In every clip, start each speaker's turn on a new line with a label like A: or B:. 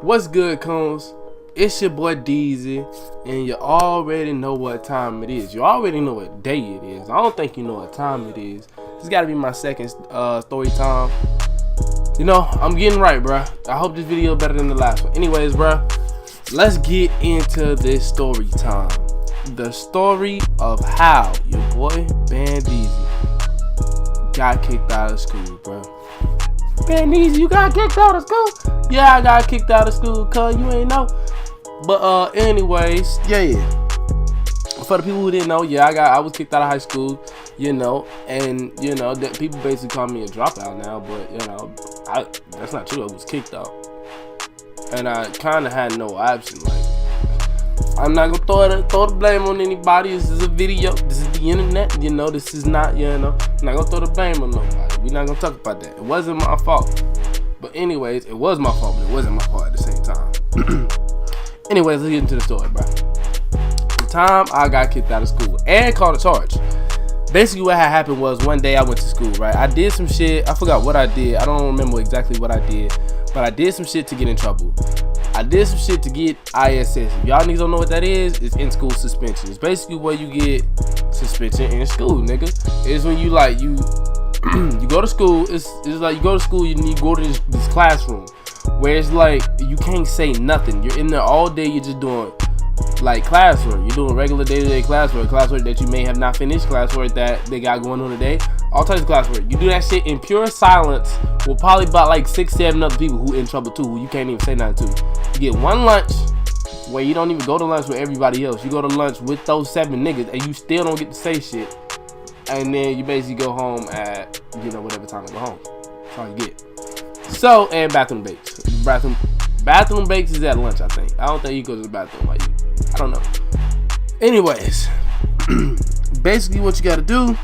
A: What's good, coons? It's your boy Deezy, and you already know what time it is. You already know what day it is. I don't think you know what time it is. This gotta be my second story time. You know, I'm getting right, bruh. I hope this video better than the last one. Anyways, bruh, let's get into this story time. The story of how your boy Bandeezy got kicked out of school, bruh. Bandeezy, you got kicked out of school? Yeah, I got kicked out of school, cuz you ain't know. But anyways, yeah. For the people who didn't know, yeah, I was kicked out of high school, you know, and you know that people basically call me a dropout now, but you know, that's not true. I was kicked out, and I kind of had no option. Like, I'm not gonna throw the blame on anybody. This is a video. This is the internet. You know, this is not. You know, I'm not gonna throw the blame on nobody. We're not gonna talk about that. It wasn't my fault. But anyways, it was my fault, but it wasn't my fault at the same time. Anyways, let's get into the story, bro. The time I got kicked out of school and caught a charge. Basically, what had happened was one day I went to school, right? I did some shit. I forgot what I did. I don't remember exactly what I did, but I did some shit to get in trouble. I did some shit to get ISS. If y'all niggas don't know what that is, it's in school suspension. It's basically where you get suspension in school, nigga. It's when you like you go to school. It's like you go to school. You go to this classroom where it's like you can't say nothing. You're in there all day. You're just doing like classwork. You're doing regular day-to-day classwork that you may have not finished, classwork that they got going on today. All types of classwork. You do that shit in pure silence with probably about like 6-7 other people who in trouble too, who you can't even say nothing to. You get one lunch where you don't even go to lunch with everybody else. You go to lunch with those 7 niggas and you still don't get to say shit. And then you basically go home at, you know, whatever time to go home. That's all you get. So, and bathroom breaks. Bathroom breaks is at lunch, I think. I don't think you go to the bathroom like you. I don't know. Anyways, basically what you gotta do.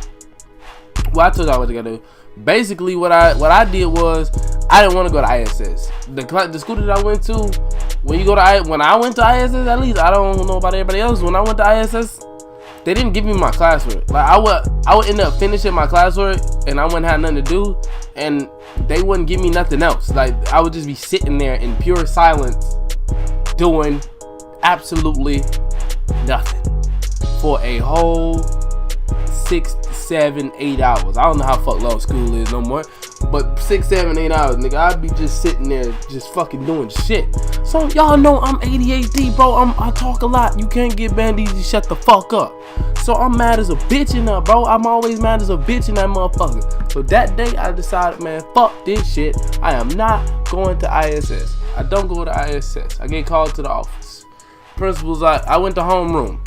A: Well, I told y'all what you gotta do. Basically, what I did was I didn't want to go to ISS. The school that I went to, when I went to ISS, at least I don't know about everybody else. When I went to ISS, they didn't give me my classwork. Like I would end up finishing my classwork and I wouldn't have nothing to do, and they wouldn't give me nothing else. Like I would just be sitting there in pure silence, doing absolutely nothing for a whole 6, 7, 8 hours. I don't know how fuck long school is no more, but 6, 7, 8 hours, nigga. I'd be just sitting there, just fucking doing shit. So y'all know I'm ADHD, bro. I talk a lot. You can't get Bandeezy shut the fuck up. So I'm mad as a bitch in there, bro. I'm always mad as a bitch in that motherfucker. So that day I decided, man, fuck this shit. I am not going to ISS. I don't go to ISS. I get called to the office. Principal's like, I went to homeroom.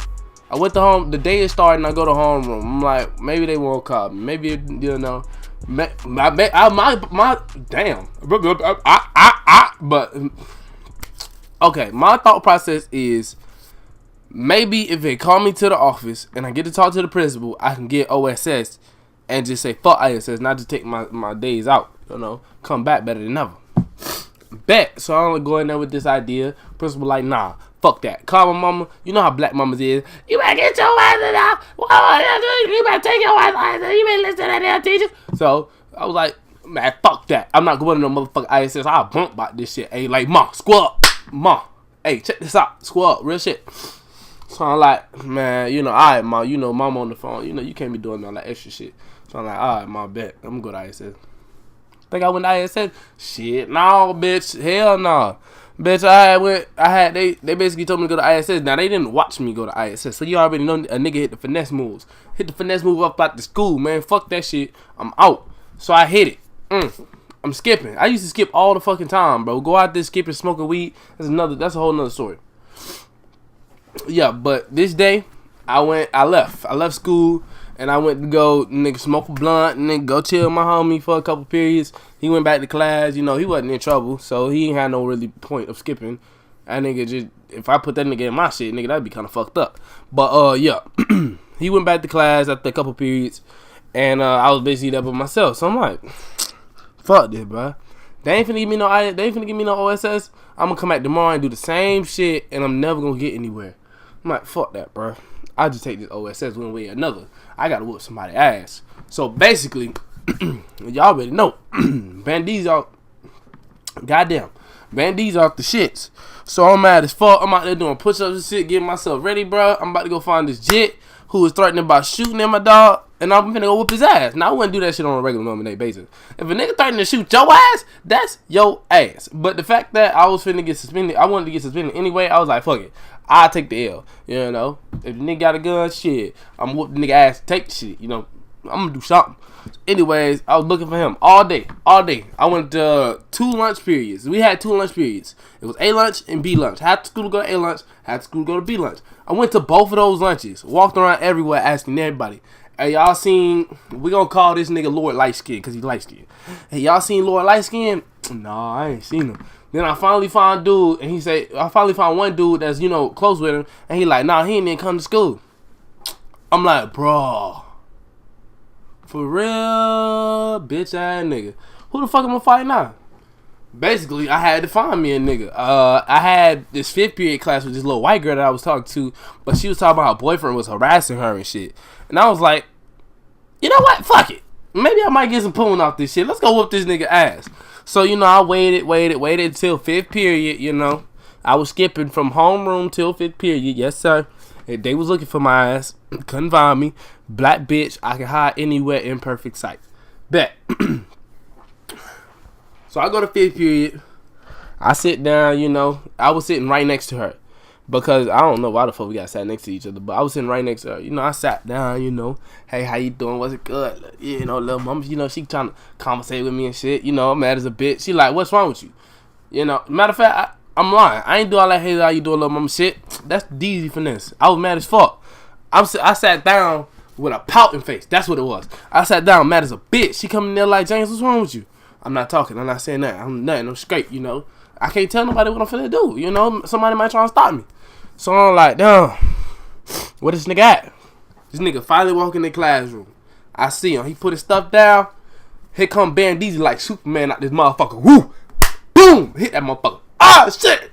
A: I went to home. The day is starting. I go to homeroom. I'm like, maybe they won't call me. Maybe, you know, my damn. But okay, my thought process is maybe if they call me to the office and I get to talk to the principal, I can get OSS and just say fuck ISS, not to take my days out. You know, come back better than ever. Bet. So I'm gonna go in there with this idea. Principal like, nah. Fuck that. Call my mama. You know how black mamas is. You better get your ass in there. You better take your ass. You better listen to that damn teacher. So I was like, man, fuck that. I'm not going to no motherfucking ISS. I'll bump about this shit. Hey, like, ma, squad. Ma. Hey, check this out. Squad. Real shit. So I'm like, man, you know, alright, ma. You know, mama on the phone. You know, you can't be doing all that extra shit. So I'm like, alright, ma, bet. I'm going to go to ISS. Think I went to ISS? Shit. No, bitch. Hell no. Bitch, they basically told me to go to ISS. Now, they didn't watch me go to ISS. So, you already know a nigga hit the finesse moves. Hit the finesse move up out the school, man. Fuck that shit. I'm out. So, I hit it. I'm skipping. I used to skip all the fucking time, bro. Go out there skipping, smoking weed. That's a whole nother story. Yeah, but this day, I left school. And I went to go, nigga, smoke a blunt, and then go chill with my homie for a couple periods. He went back to class. You know, he wasn't in trouble, so he ain't had no really point of skipping. That nigga just, if I put that nigga in my shit, nigga, that'd be kind of fucked up. But, yeah. He went back to class after a couple periods, and I was basically there by myself. So I'm like, fuck this, bro. They ain't finna give me no OSS. I'm gonna come back tomorrow and do the same shit, and I'm never gonna get anywhere. I'm like, fuck that, bro. I just take this OSS one way or another. I gotta whoop somebody's ass. So basically, y'all already know, Bandeezy, goddamn. Bandies off the shits. So I'm mad as fuck. I'm out there doing push-ups and shit, getting myself ready, bro. I'm about to go find this jit who was threatening about shooting at my dog, and I'm finna go whoop his ass. Now, I wouldn't do that shit on a regular normal day basis. If a nigga threatening to shoot your ass, that's your ass. But the fact that I was finna get suspended, I wanted to get suspended anyway, I was like, fuck it. I'll take the L, you know. If the nigga got a gun, shit, I'm whooping the nigga ass, take the shit, you know. I'm gonna do something. Anyways, I was looking for him all day. I went to 2 lunch periods. We had 2 lunch periods. It was A lunch and B lunch. Had to school to go to A lunch, had to school to go to B lunch. I went to both of those lunches. Walked around everywhere asking everybody, hey, y'all seen, we gonna call this nigga Lord Light Skin because he light skin. Hey, y'all seen Lord Light Skin? Nah, I ain't seen him. Then I finally found dude, and I finally found one dude that's, you know, close with him, and he like, nah, he ain't even come to school. I'm like, bro, for real, bitch ass nigga. Who the fuck am I fighting now? Basically, I had to find me a nigga. I had this 5th period class with this little white girl that I was talking to, but she was talking about her boyfriend was harassing her and shit. And I was like, you know what? Fuck it. Maybe I might get some pulling off this shit. Let's go whoop this nigga ass. So, you know, I waited until 5th period, you know. I was skipping from homeroom till 5th period. Yes, sir. And they was looking for my ass. Couldn't find me. Black bitch. I can hide anywhere in perfect sight. Bet. So I go to 5th period. I sit down, you know. I was sitting right next to her. Because I don't know why the fuck we got sat next to each other. But I was sitting right next to her. You know, I sat down, you know. Hey, how you doing? Was it good? You know, little mama, you know, she trying to conversate with me and shit. You know, I'm mad as a bitch. She like, what's wrong with you? You know, matter of fact, I'm lying. I ain't do all that, hey, how you doing, little mama shit. That's easy finesse. I was mad as fuck. I sat down with a pouting face. That's what it was. I sat down mad as a bitch. She come in there like, James, what's wrong with you? I'm not talking. I'm not saying that. I'm nothing. I'm straight, you know. I can't tell nobody what I'm finna do, you know. Somebody might try to stop me. So I'm like, damn, where this nigga at? This nigga finally walk in the classroom. I see him. He put his stuff down. Here come Bandizi like Superman out this motherfucker. Woo! Boom! Hit that motherfucker. Ah, shit!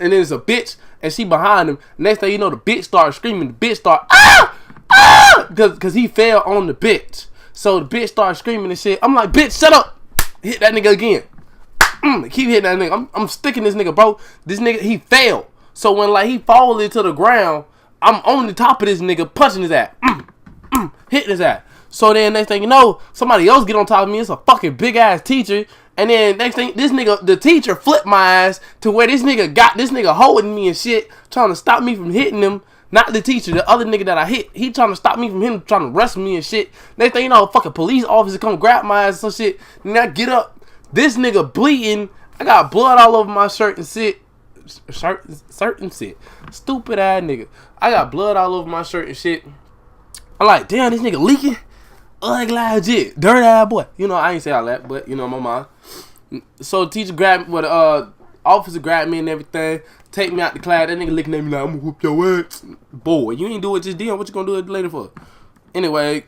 A: And then there's a bitch, and she behind him. Next thing you know, the bitch started screaming. The bitch started, ah! Ah! Because he fell on the bitch. So the bitch started screaming and shit. I'm like, bitch, shut up! Hit that nigga again. Keep hitting that nigga. I'm sticking this nigga, bro. This nigga, he fell. So when like he fall into the ground, I'm on the top of this nigga punching his ass. Hitting his ass. So then next thing you know, somebody else get on top of me. It's a fucking big ass teacher. And then next thing, this nigga, the teacher flipped my ass to where this nigga got this nigga holding me and shit, trying to stop me from hitting him. Not the teacher, the other nigga that I hit. He trying to stop me from him trying to wrestle me and shit. Next thing you know, a fucking police officer come grab my ass and some shit. Then I get up. This nigga bleeding. I got blood all over my shirt and shit. Shirt and shit. Stupid ass nigga. I got blood all over my shirt and shit. I'm like, damn, this nigga leaking. Ugly ass shit. Dirty ass boy. You know, I ain't say all that, but you know, my mom. So the teacher grabbed me, officer grabbed me and everything. Take me out the class. That nigga looking at me like, I'm gonna whoop your ass. Boy, you ain't do it just then. What you gonna do it later for? Anyway,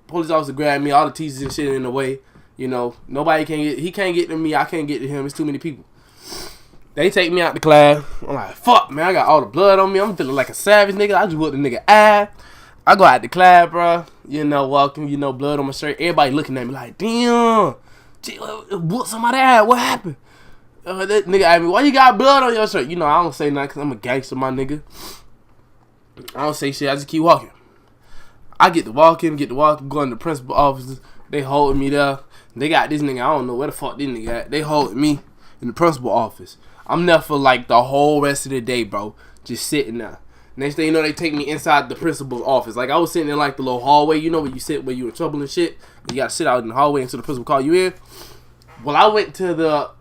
A: police officer grabbed me. All the teachers and shit in the way. You know, nobody can get. He can't get to me. I can't get to him. It's too many people. They take me out the class. I'm like, fuck, man. I got all the blood on me. I'm feeling like a savage nigga. I just whooped the nigga ass. I go out the class, bro. You know, walking. You know, blood on my shirt. Everybody looking at me like, damn. Whoop somebody ass. What happened? That nigga asked me, why you got blood on your shirt? You know, I don't say nothing because I'm a gangster, my nigga. I don't say shit. I just keep walking. I get to walking, going to the principal office. They holding me there. They got this nigga. I don't know where the fuck this nigga at. They holding me in the principal office. I'm there for like the whole rest of the day, bro. Just sitting there. Next thing you know, they take me inside the principal's office. Like, I was sitting in like the little hallway, you know, where you sit when you in trouble and shit. You gotta sit out in the hallway until the principal call you in. Well, I went to the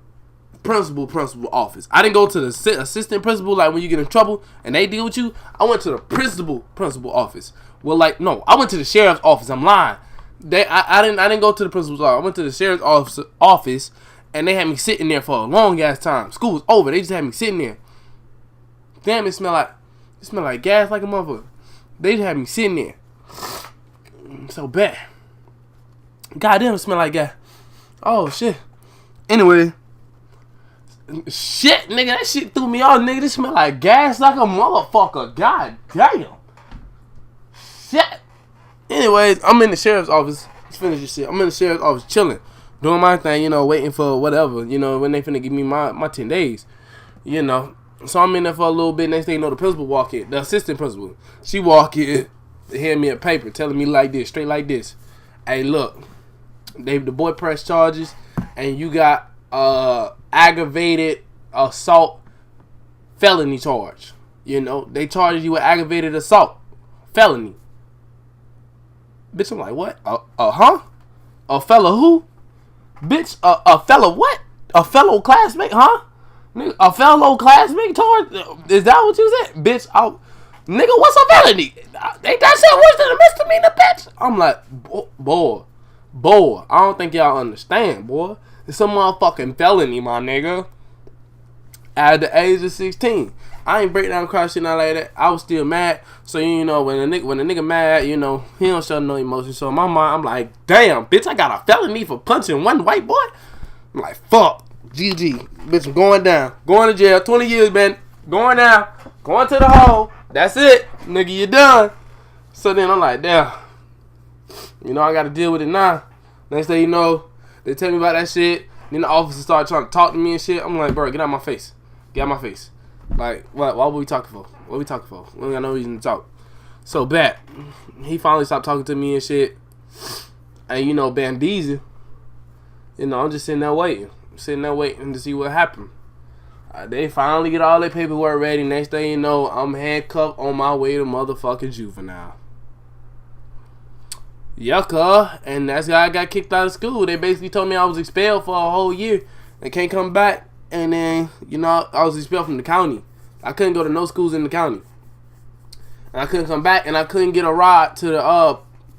A: principal office. I didn't go to the assistant principal, like when you get in trouble and they deal with you. I went to the principal office. Well, like, no, I went to the sheriff's office. I'm lying. I didn't go to the principal's office. I went to the sheriff's office, and they had me sitting there for a long ass time. School was over. They just had me sitting there. Damn, it smelled like gas like a motherfucker. They just had me sitting there. So bad. Goddamn, it smelled like gas. Oh shit. Anyway. Shit, nigga, that shit threw me off, nigga. This smell like gas like a motherfucker. God damn. Shit. Anyways, I'm in the sheriff's office. Let's finish this shit. I'm in the sheriff's office chilling. doing my thing, you know, waiting for whatever, you know, when they finna give me my 10 days, you know. So I'm in there for a little bit. Next thing you know, the principal walk in, the assistant principal. She walk in, hand me a paper, telling me like this, straight like this. Hey, look, the boy pressed charges, and you got aggravated assault felony charge. You know, they charged you with aggravated assault felony. Bitch, I'm like, what? Huh? A fella who? Bitch, a fella what? A fellow classmate, huh? Nigga, a fellow classmate charge? Is that what you said? Bitch, nigga, what's a felony? Ain't that shit worse than a misdemeanor, bitch? I'm like, boy, I don't think y'all understand, boy. It's a motherfucking felony, my nigga. At the age of 16. I ain't break down cry shit not like that. I was still mad. So you know when a nigga mad, you know, he don't show no emotion. So in my mind, I'm like, damn, bitch, I got a felony for punching one white boy. I'm like, fuck. GG. Bitch, I'm going down. Going to jail. 20 years, man. Going down. Going to the hole. That's it. Nigga, you done. So then I'm like, damn. You know, I got to deal with it now. Next thing you know, they tell me about that shit. Then the officer started trying to talk to me and shit. I'm like, bro, get out my face. Get out my face. Like, what? Why were we talking for? What we talking for? We ain't got no reason to talk. So, bet. He finally stopped talking to me and shit. And, you know, Bandeezy. You know, I'm just sitting there waiting. To see what happened. They finally get all their paperwork ready. Next thing you know, I'm handcuffed on my way to motherfucking juvenile. Yucca. And that's how I got kicked out of school. They basically told me I was expelled for a whole year. I can't come back. And then, you know, I was expelled from the county. I couldn't go to no schools in the county. And I couldn't come back. And I couldn't get a ride to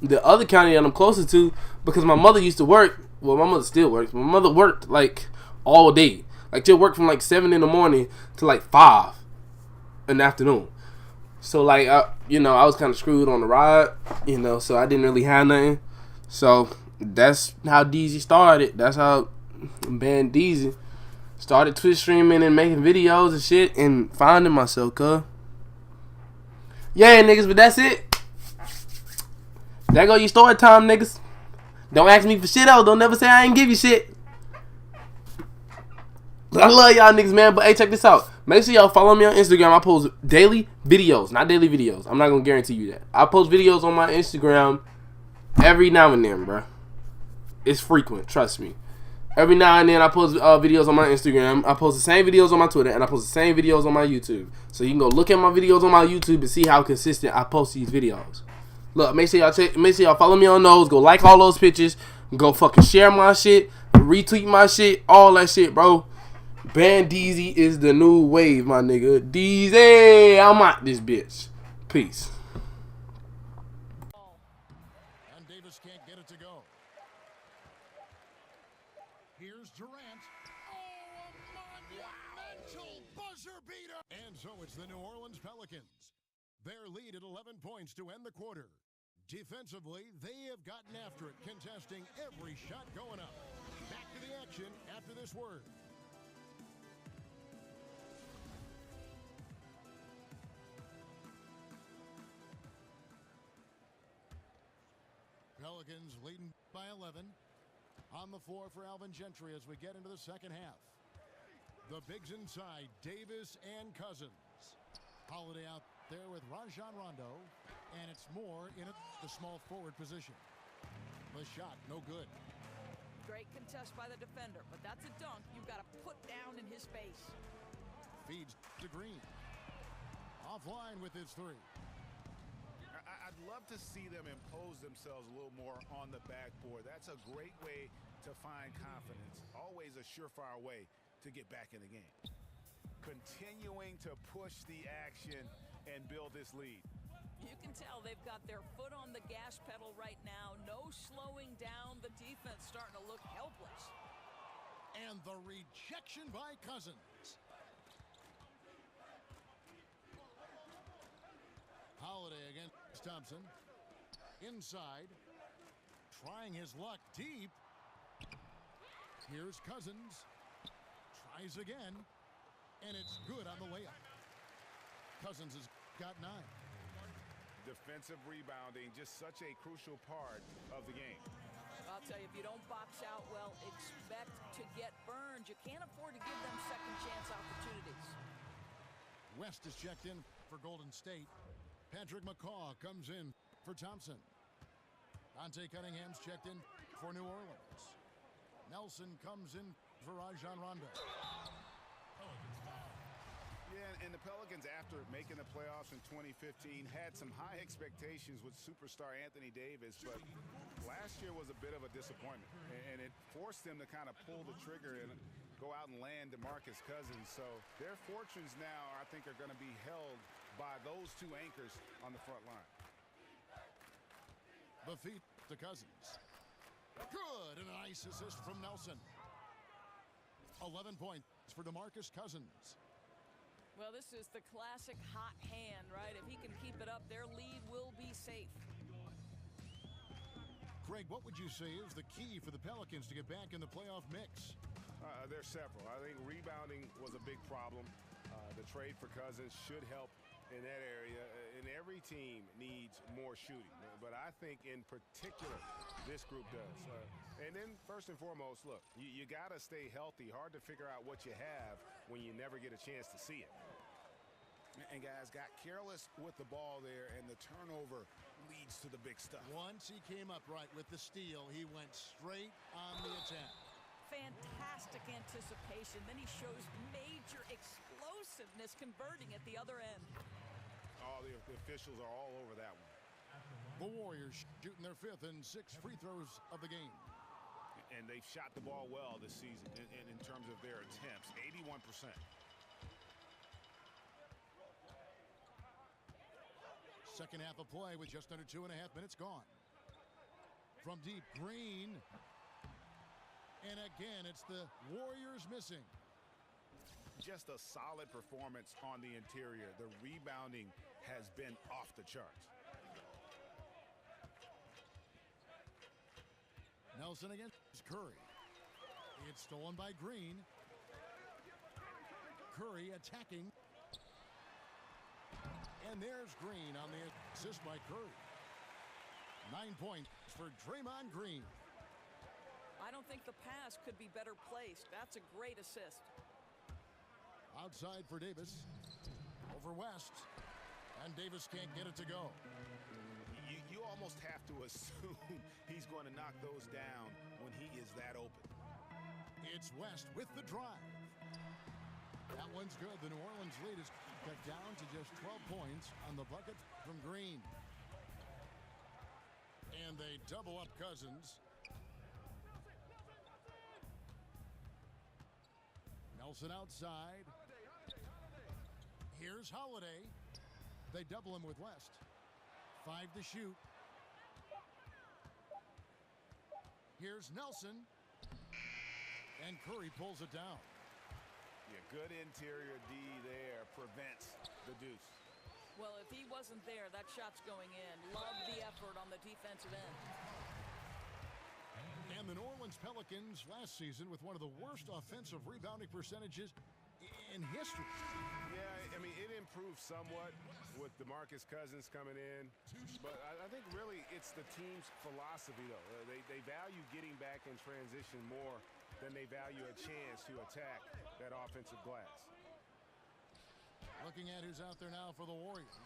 A: the other county that I'm closer to because my mother used to work. Well, my mother still works. My mother worked, like, all day. Like, she'll work from, like, 7 in the morning to, like, 5 in the afternoon. So, like, you know, I was kind of screwed on the ride, you know, so I didn't really have nothing. So, that's how Deezy started. That's how Bandeezy started Twitch streaming and making videos and shit and finding myself, cuz. Yeah, niggas, but that's it. There go your story time, niggas. Don't ask me for shit else. Don't never say I ain't give you shit. I love y'all niggas, man. But hey, check this out. Make sure y'all follow me on Instagram. I post daily videos. Not daily videos. I'm not going to guarantee you that. I post videos on my Instagram every now and then, bro. It's frequent. Trust me. Every now and then I post videos on my Instagram. I post the same videos on my Twitter. And I post the same videos on my YouTube. So you can go look at my videos on my YouTube and see how consistent I post these videos. Look, make sure y'all follow me on those. Go like all those pictures. Go fucking share my shit. Retweet my shit. All that shit, bro. Bandeezy is the new wave, my nigga. Deezy, I'm out this bitch. Peace.
B: And Davis can't get it to go. Here's Durant. Oh, a monumental buzzer beater. And so it's the New Orleans Pelicans. Their lead at 11 points to end the quarter. Defensively, they have gotten after it, contesting every shot going up. Back to the action after this word. Pelicans leading by 11. On the floor for Alvin Gentry as we get into the second half. The bigs inside, Davis and Cousins. Holiday out there with Rajon Rondo, and it's more in the small forward position. The shot, no good.
C: Great contest by the defender, but that's a dunk you've got to put down in his face.
B: Feeds to Green. Offline with his three.
D: I'd love to see them impose themselves a little more on the backboard. That's a great way to find confidence. Always a surefire way to get back in the game. Continuing to push the action and build this lead.
C: You can tell they've got their foot on the gas pedal right now. No slowing down. The defense starting to look helpless.
B: And the rejection by Cousins. Holiday against Thompson. Inside. Trying his luck deep. Here's Cousins. Tries again. And it's good on the layup. Cousins has got 9.
D: Defensive rebounding, just such a crucial part of the game.
C: I'll tell you, if you don't box out well, expect to get burned. You can't afford to give them second chance opportunities.
B: West is checked in for Golden State. Patrick McCaw comes in for Thompson. Dante Cunningham's checked in for New Orleans. Nelson comes in for Rajon Rondo.
D: Yeah, and the Pelicans, after making the playoffs in 2015, had some high expectations with superstar Anthony Davis, but last year was a bit of a disappointment, and it forced them to kind of pull the trigger and go out and land DeMarcus Cousins. So their fortunes now, I think, are going to be held by those two anchors on the front line.
B: The feet to Cousins. Good, and a nice assist from Nelson. 11 points for DeMarcus Cousins.
C: Well, this is the classic hot hand, right? If he can keep it up, their lead will be safe.
B: Craig, what would you say is the key for the Pelicans to get back in the playoff mix?
D: There's several. I think rebounding was a big problem. The trade for Cousins should help in that area. And every team needs more shooting. But I think in particular, this group does. And then first and foremost, look, you got to stay healthy. Hard to figure out what you have when you never get a chance to see it. And guys got careless with the ball there, and the turnover leads to the big stuff.
B: Once he came up right with the steal, he went straight on the attack.
C: Fantastic anticipation. Then he shows major explosiveness converting at the other end.
D: Oh, the officials are all over that one.
B: The Warriors shooting their 5th and 6th free throws of the game.
D: And they've shot the ball well this season in terms of their attempts, 81%.
B: Second half of play with just under 2.5 minutes gone. From deep, Green. And again, it's the Warriors missing.
D: Just a solid performance on the interior. The rebounding has been off the charts.
B: Nelson against Curry. It's stolen by Green. Curry attacking. And there's Green on the assist by Curry. 9 points for Draymond Green.
C: I don't think the pass could be better placed. That's a great assist.
B: Outside for Davis. Over West. And Davis can't get it to go.
D: You almost have to assume he's going to knock those down when he is that open.
B: It's West with the drive. That one's good. The New Orleans lead is cut down to just 12 points on the bucket from Green. And they double up Cousins. Nelson outside. Here's Holiday. They double him with West. 5 to shoot. Here's Nelson. And Curry pulls it down.
D: Yeah, good interior D there prevents the deuce.
C: Well, if he wasn't there, that shot's going in. Love the effort on the defensive end.
B: And the New Orleans Pelicans last season with one of the worst offensive rebounding percentages in history.
D: Yeah, I mean, it improved somewhat with DeMarcus Cousins coming in. But I think really it's the team's philosophy, though. They value getting back in transition more than they value a chance to attack that offensive glass.
B: Looking at who's out there now for the Warriors.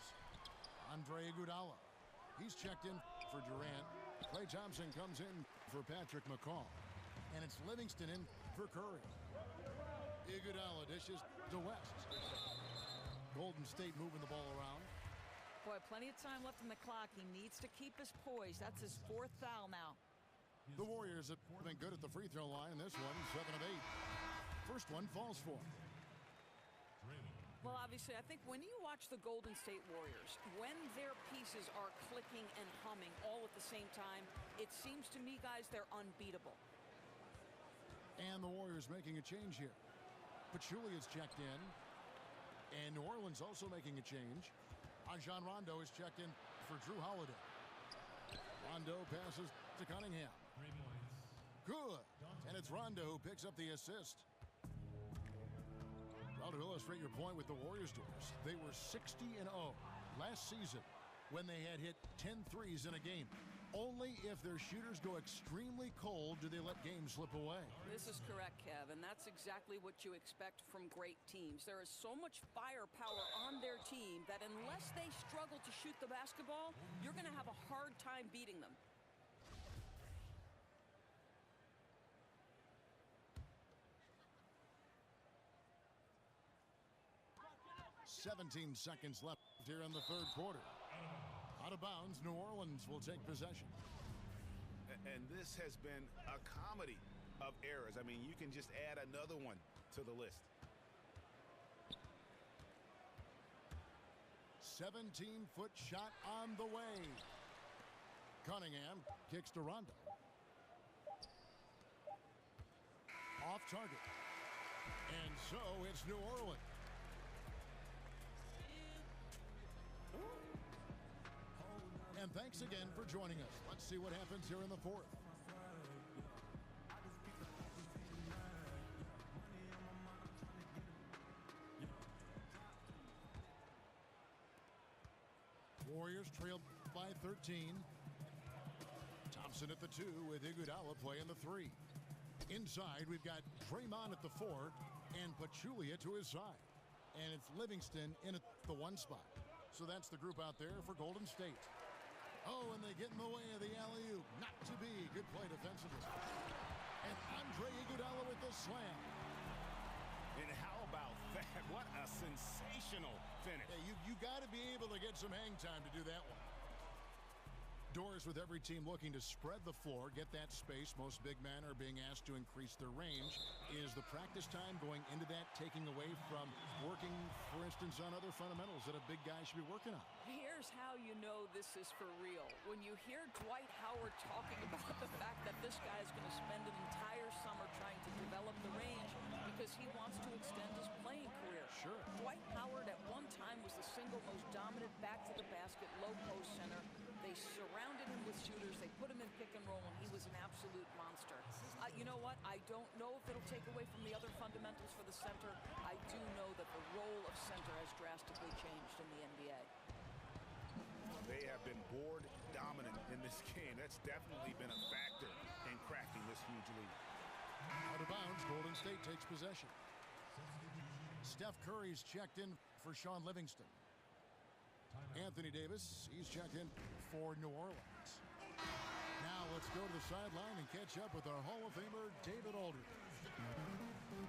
B: Andre Iguodala. He's checked in for Durant. Klay Thompson comes in for Patrick McCaw. And it's Livingston in for Curry. Iguodala dishes to West. Golden State moving the ball around.
C: Boy, plenty of time left in the clock. He needs to keep his poise. That's his 4th foul now.
B: The Warriors have been good at the free throw line. This one, 7 of 8. First one falls for.
C: Well, obviously, I think when you watch the Golden State Warriors, when their pieces are clicking and humming all at the same time, it seems to me, guys, they're unbeatable.
B: And the Warriors making a change here. Pachulia is checked in. And New Orleans also making a change. Rajon Rondo is checked in for Drew Holiday. Rondo passes to Cunningham. Good. And it's Rondo who picks up the assist. Well, to illustrate your point with the Warriors, doors, they were 60-0 last season when they had hit 10 threes in a game. Only if their shooters go extremely cold do they let games slip away.
C: This is correct, Kev, and that's exactly what you expect from great teams. There is so much firepower on their team that unless they struggle to shoot the basketball, you're going to have a hard time beating them.
B: 17 seconds left here in the third quarter. Out of bounds, New Orleans will take possession.
D: And this has been a comedy of errors. I mean, you can just add another one to the list.
B: 17-foot shot on the way. Cunningham kicks to Rondo. Off target. And so it's New Orleans. And thanks again for joining us. Let's see what happens here in the fourth. Warriors trail by 13. Thompson at the 2 with Iguodala playing the 3. Inside, we've got Draymond at the 4 and Pachulia to his side. And it's Livingston in at the 1 spot. So that's the group out there for Golden State. Oh, and they get in the way of the alley-oop. Not to be. Good play defensively. And Andre Iguodala with the slam.
D: And how about that? What a sensational finish.
B: Hey, you got to be able to get some hang time to do that one. Doors with every team looking to spread the floor, get that space. Most big men are being asked to increase their range. Is the practice time going into that taking away from working, for instance, on other fundamentals that a big guy should be working on?
C: Here's how you know this is for real. When you hear Dwight Howard talking about the fact that this guy is going to spend an entire summer trying to develop the range because he wants to extend his playing career.
B: Sure.
C: Dwight Howard at one time was the single most dominant back-to-the-basket low-post center. They surrounded him with shooters. They put him in pick and roll, and he was an absolute monster. You know what? I don't know if it'll take away from the other fundamentals for the center. I do know that the role of center has drastically changed in the NBA.
D: They have been board dominant in this game. That's definitely been a factor in cracking this huge lead.
B: Out of bounds, Golden State takes possession. Steph Curry's checked in for Sean Livingston. Anthony Davis, he's checked in for New Orleans. Now let's go to the sideline and catch up with our Hall of Famer, David Aldridge.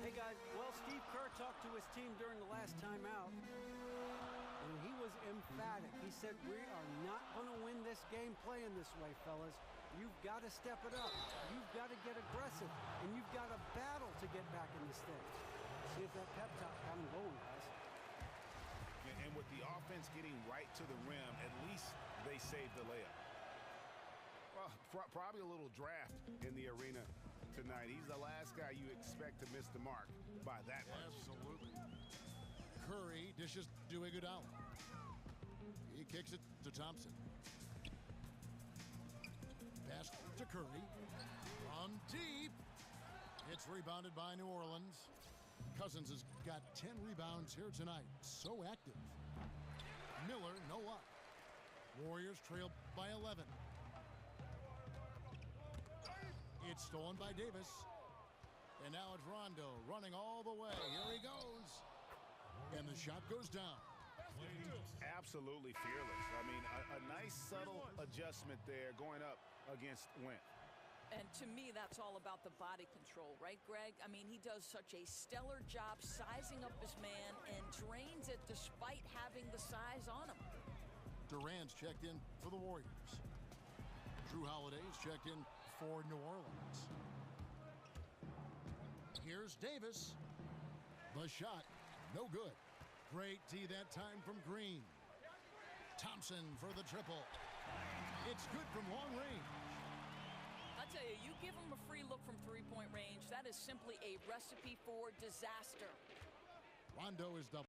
E: Hey guys, well, Steve Kerr talked to his team during the last time out, and he was emphatic. He said, we are not going to win this game playing this way, fellas. You've got to step it up. You've got to get aggressive, and you've got to battle to get back in this thing. See if that pep talk got him going, guys.
D: And with the offense getting right to the rim, at least they saved the layup. Well, probably a little draft in the arena tonight. He's the last guy you expect to miss the mark by that much.
B: Absolutely. Curry dishes to Iguodala. He kicks it to Thompson. Pass to Curry. From deep. It's rebounded by New Orleans. Cousins has got 10 rebounds here tonight. So active. Miller, no luck. Warriors trail by 11. It's stolen by Davis. And now it's Rondo running all the way. Here he goes. And the shot goes down.
D: Absolutely fearless. I mean, a nice subtle adjustment there going up against Wentz.
C: And to me, that's all about the body control, right, Greg? I mean, he does such a stellar job sizing up his man and drains it despite having the size on him.
B: Durant's checked in for the Warriors. Drew Holiday's checked in for New Orleans. Here's Davis. The shot, no good. Great D that time from Green. Thompson for the triple. It's good from long range.
C: I tell you, you give him a free look from three-point range, that is simply a recipe for disaster.
B: Rondo is double.